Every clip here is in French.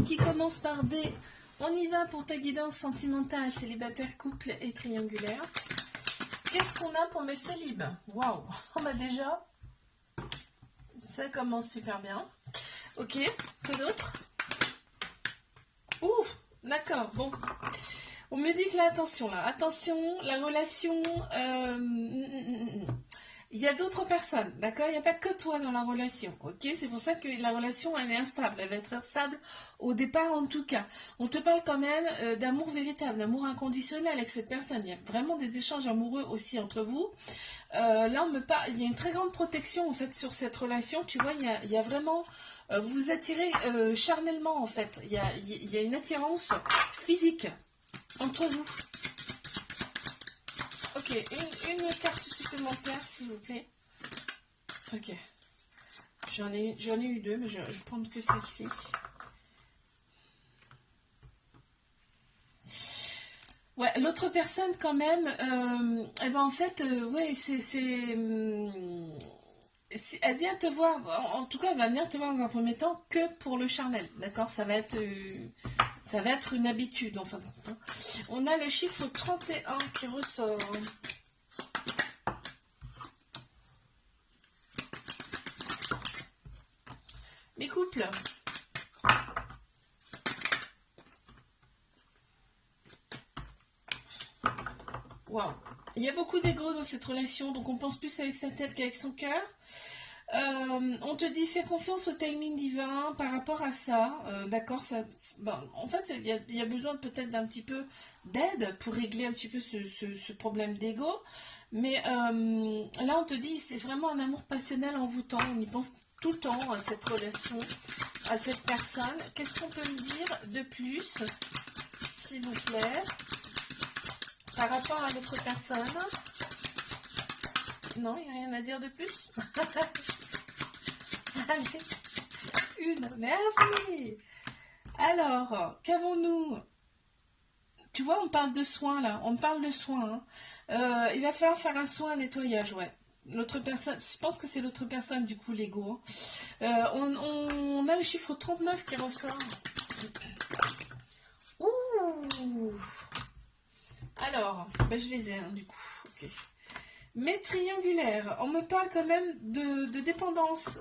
Qui commence par D. On y va pour ta guidance sentimentale, célibataire, couple et triangulaire. Qu'est-ce qu'on a pour mes célibes? Waouh, on a déjà. Ça commence super bien. Ok, que d'autre? Ouh, d'accord, bon. On me dit que là, attention, la relation... il y a d'autres personnes, d'accord? Il n'y a pas que toi dans la relation, ok? C'est pour ça que la relation, elle est instable. Elle va être instable au départ, en tout cas. On te parle quand même d'amour véritable, d'amour inconditionnel avec cette personne. Il y a vraiment des échanges amoureux aussi entre vous. Là, on me parle, il y a une très grande protection, en fait, sur cette relation. Tu vois, il y a vraiment... vous vous attirez charnellement, en fait. Il y a une attirance physique entre vous. Ok, une carte supplémentaire, s'il vous plaît. Ok. J'en ai eu deux, mais je vais prendre que celle-ci. Ouais, l'autre personne, quand même, elle va en fait, ouais, elle vient te voir, en tout cas, elle va venir te voir dans un premier temps que pour le charnel, d'accord? Ça va être une habitude, enfin. On a le chiffre 31 qui ressort. Mes couples. Waouh. Il y a beaucoup d'ego dans cette relation, donc on pense plus avec sa tête qu'avec son cœur. On te dit fais confiance au timing divin par rapport à ça, d'accord, en fait il y a besoin peut-être d'un petit peu d'aide pour régler un petit peu ce problème d'ego, mais là on te dit c'est vraiment un amour passionnel envoûtant, on y pense tout le temps à cette relation, à cette personne. Qu'est-ce qu'on peut me dire de plus, s'il vous plaît, par rapport à l'autre personne? Non, il n'y a rien à dire de plus. Allez, une, merci. Alors, qu'avons-nous? Tu vois, on parle de soins là, on parle de soins. Hein. Il va falloir faire un soin, un nettoyage, ouais. L'autre personne, je pense que c'est l'autre personne du coup, l'ego. On a le chiffre 39 qui ressort. Ouh. Alors, ben, je les ai hein, du coup. Ok. Mais triangulaire, on me parle quand même de dépendance,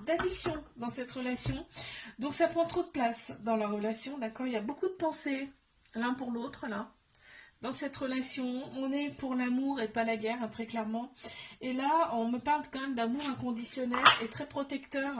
d'addiction dans cette relation. Donc ça prend trop de place dans la relation, d'accord? Il y a beaucoup de pensées l'un pour l'autre, là. Dans cette relation, on est pour l'amour et pas la guerre, hein, très clairement. Et là, on me parle quand même d'amour inconditionnel et très protecteur